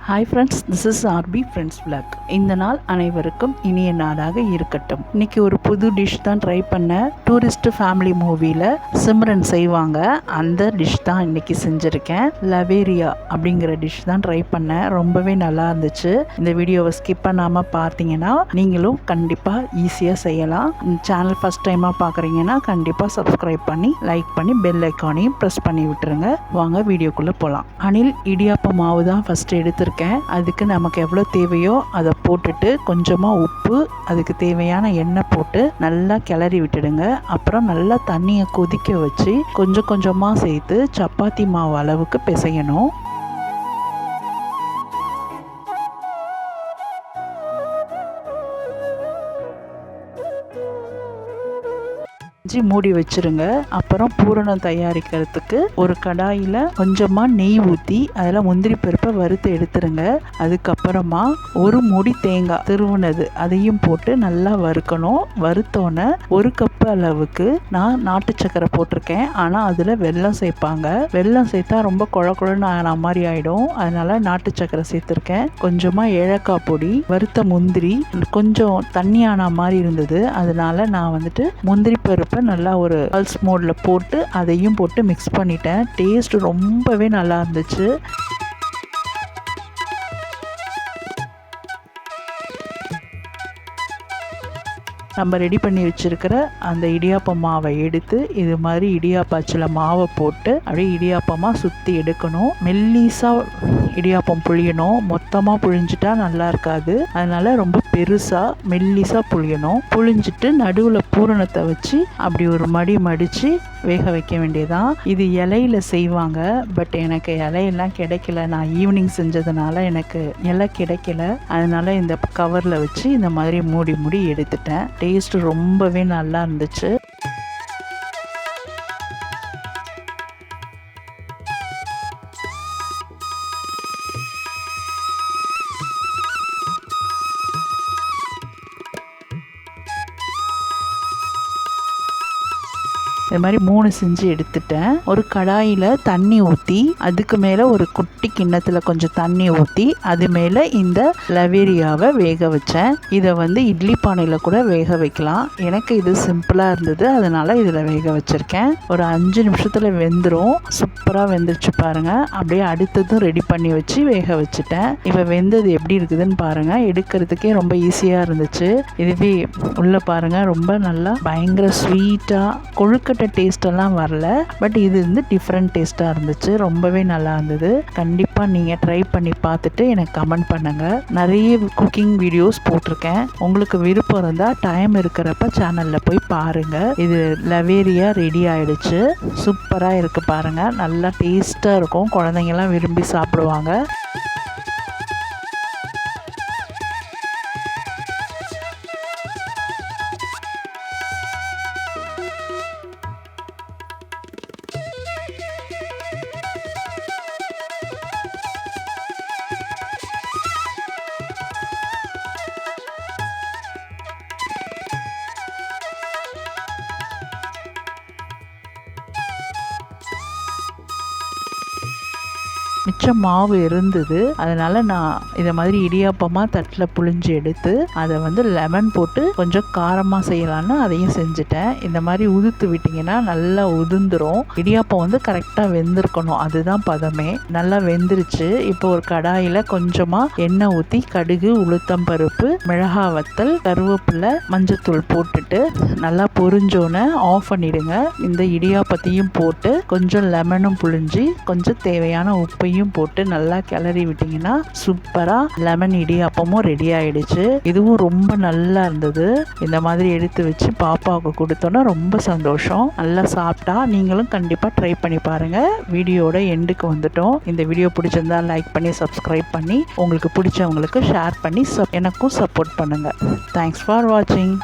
Hi friends, this is RP friends vlog. இந்த நாள் அனைவருக்கும் இனிய நாளாக இருக்கட்டும். இன்றைக்கி ஒரு புது டிஷ் தான் ட்ரை பண்ணேன். டூரிஸ்ட் ஃபேமிலி மூவியில் சிம்ரன் செய்வாங்க, அந்த டிஷ் தான் இன்றைக்கி செஞ்சுருக்கேன். லவேரியா அப்படிங்கிற டிஷ் தான் ட்ரை பண்ணேன். ரொம்பவே நல்லா இருந்துச்சு. இந்த வீடியோவை ஸ்கிப் பண்ணாமல் பார்த்தீங்கன்னா நீங்களும் கண்டிப்பாக ஈஸியாக செய்யலாம். சேனல் ஃபஸ்ட் டைமாக பார்க்குறீங்கன்னா கண்டிப்பாக சப்ஸ்கிரைப் பண்ணி லைக் பண்ணி பெல் ஐக்கானையும் ப்ரெஸ் பண்ணி விட்டுருங்க. வாங்க வீடியோக்குள்ளே போகலாம். அணில் இடியாப்ப மாவு தான் ஃபஸ்ட்டு எடுத்துருக்கேன். அதுக்கு நமக்கு எவ்வளோ தேவையோ அதை போட்டுட்டு கொஞ்சமாக உப்பு, அதுக்கு தேவையான எண்ணெய் போட்டு நல்லா கிளறி விட்டுடுங்க. அப்புறம் நல்லா தண்ணியை கொதிக்க வச்சு கொஞ்சம் கொஞ்சமாக சேர்த்து சப்பாத்தி மாவு அளவுக்கு பிசையணும். மூடி வச்சிருங்க. அப்புறம் பூரணம் தயாரிக்கிறதுக்கு ஒரு கடாயில் கொஞ்சமாக நெய் ஊற்றி அதில் முந்திரி பருப்பை வறுத்து எடுத்துருங்க. அதுக்கப்புறமா ஒரு மூடி தேங்காய் திருவுனது அதையும் போட்டு நல்லா வறுக்கணும். வறுத்தோன்னே ஒரு கப்பு அளவுக்கு நான் நாட்டு சக்கரை போட்டிருக்கேன். ஆனால் அதில் வெல்லம் சேர்ப்பாங்க. வெல்லம் சேர்த்தா ரொம்ப குழக்குழன்னு ஆன மாதிரி ஆகிடும். அதனால நாட்டு சக்கரை சேர்த்துருக்கேன். கொஞ்சமாக ஏலக்காய் பொடி, வறுத்த முந்திரி, கொஞ்சம் தண்ணியான மாதிரி இருந்தது. அதனால நான் முந்திரி பருப்பு நல்லா ஒரு பல்ஸ் மோடில் போட்டு அதையும் போட்டு மிக்ஸ் பண்ணிட்டேன். டேஸ்ட் ரொம்பவே நல்லா இருந்துச்சு. நம்ம ரெடி பண்ணி வச்சுருக்கிற அந்த இடியாப்ப மாவை எடுத்து இது மாதிரி இடியாப்பாச்சில் மாவை போட்டு அப்படியே இடியாப்பமாக சுற்றி எடுக்கணும். மெல்லிசாக இடியாப்பம் புழியணும். மொத்தமாக புழிஞ்சிட்டா நல்லா இருக்காது. அதனால ரொம்ப பெருசாக மெல்லிசாக புழியணும். புழிஞ்சிட்டு நடுவில் பூரணத்தை வச்சு அப்படி ஒரு மடித்து வேக வைக்க வேண்டியதான். இது இலையில செய்வாங்க. பட் எனக்கு இலையெல்லாம் கிடைக்கல. நான் ஈவினிங் செஞ்சதுனால எனக்கு இலை கிடைக்கல. அதனால இந்த கவரில் வச்சு இந்த மாதிரி மூடி எடுத்துட்டேன். டேஸ்ட் ரொம்பவே நல்லா இருந்துச்சு. இது மாதிரி 3 செஞ்சு எடுத்துட்டேன். ஒரு கடாயில் தண்ணி ஊற்றி அதுக்கு மேலே ஒரு குட்டி கிண்ணத்தில் கொஞ்சம் தண்ணி ஊற்றி அது மேலே இந்த லவேரியாவை வேக வச்சேன். இதை இட்லி பானையில் கூட வேக வைக்கலாம். எனக்கு இது சிம்பிளாக இருந்தது, அதனால் இதில் வேக வச்சுருக்கேன். ஒரு 5 நிமிஷத்தில் வெந்துடும். சூப்பராக வெந்துருச்சு பாருங்கள். அப்படியே அடுத்ததும் ரெடி பண்ணி வச்சு வேக வச்சுட்டேன். இப்போ வெந்தது எப்படி இருக்குதுன்னு பாருங்கள். எடுக்கிறதுக்கே ரொம்ப ஈஸியாக இருந்துச்சு. இதுவே உள்ளே பாருங்கள், ரொம்ப நல்லா பயங்கர ஸ்வீட்டாக கொழுக்கட்டை டேஸ்டெல்லாம் வரல. பட் இது டிஃப்ரெண்ட் டேஸ்ட்டாக இருந்துச்சு. ரொம்பவே நல்லா இருந்தது. கண்டிப்பாக நீங்கள் ட்ரை பண்ணி பார்த்துட்டு எனக்கு கமெண்ட் பண்ணுங்கள். நிறைய குக்கிங் வீடியோஸ் போட்டிருக்கேன். உங்களுக்கு விருப்பம் இருந்தால் டைம் இருக்கிறப்ப சேனலில் போய் பாருங்கள். இது லவேரியா ரெடி ஆகிடுச்சு. சூப்பராக இருக்குது பாருங்கள். நல்லா டேஸ்ட்டாக இருக்கும். குழந்தைங்கள்லாம் விரும்பி சாப்பிடுவாங்க. மிச்சம் மாவு இருந்தது. அதனால் நான் இதை மாதிரி இடியாப்பமாக தட்டில் புழிஞ்சு எடுத்து அதை லெமன் போட்டு கொஞ்சம் காரமாக செய்யலான்னு அதையும் செஞ்சுட்டேன். இந்த மாதிரி உதுத்து விட்டிங்கன்னா நல்லா உதிர்ந்துடும். இடியாப்பம் கரெக்டாக வெந்திருக்கணும், அதுதான் பதமே. நல்லா வெந்துருச்சு. இப்போ ஒரு கடாயில் கொஞ்சமாக எண்ணெய் ஊற்றி கடுகு, உளுத்தம் பருப்பு, மிளகாய் வத்தல், கருவேப்பிலை, மஞ்சத்தூள் போட்டுட்டு நல்லா பொரிஞ்சோன்னே ஆஃப் பண்ணிவிடுங்க. இந்த இடியாப்பத்தையும் போட்டு கொஞ்சம் லெமனும் புழிஞ்சு கொஞ்சம் தேவையான உப்பையும் போட்டு நல்லா கிளறி விட்டீங்கன்னா சூப்பராக லெமன் இடியாப்பமும் ரெடி ஆயிடுச்சு. இதுவும் ரொம்ப நல்லா இருந்தது. இந்த மாதிரி எடுத்து வச்சு பாப்பாவுக்கு கொடுத்தோன்னா ரொம்ப சந்தோஷம். நல்லா சாப்பிட்டா நீங்களும் கண்டிப்பாக ட்ரை பண்ணி பாருங்கள். வீடியோட எண்டுக்கு வந்துட்டோம். இந்த வீடியோ பிடிச்சிருந்தா லைக் பண்ணி சப்ஸ்கிரைப் பண்ணி உங்களுக்கு பிடிச்சவங்களுக்கு ஷேர் பண்ணி எனக்கும் சப்போர்ட் பண்ணுங்கள். தேங்க்ஸ் ஃபார் வாட்சிங்.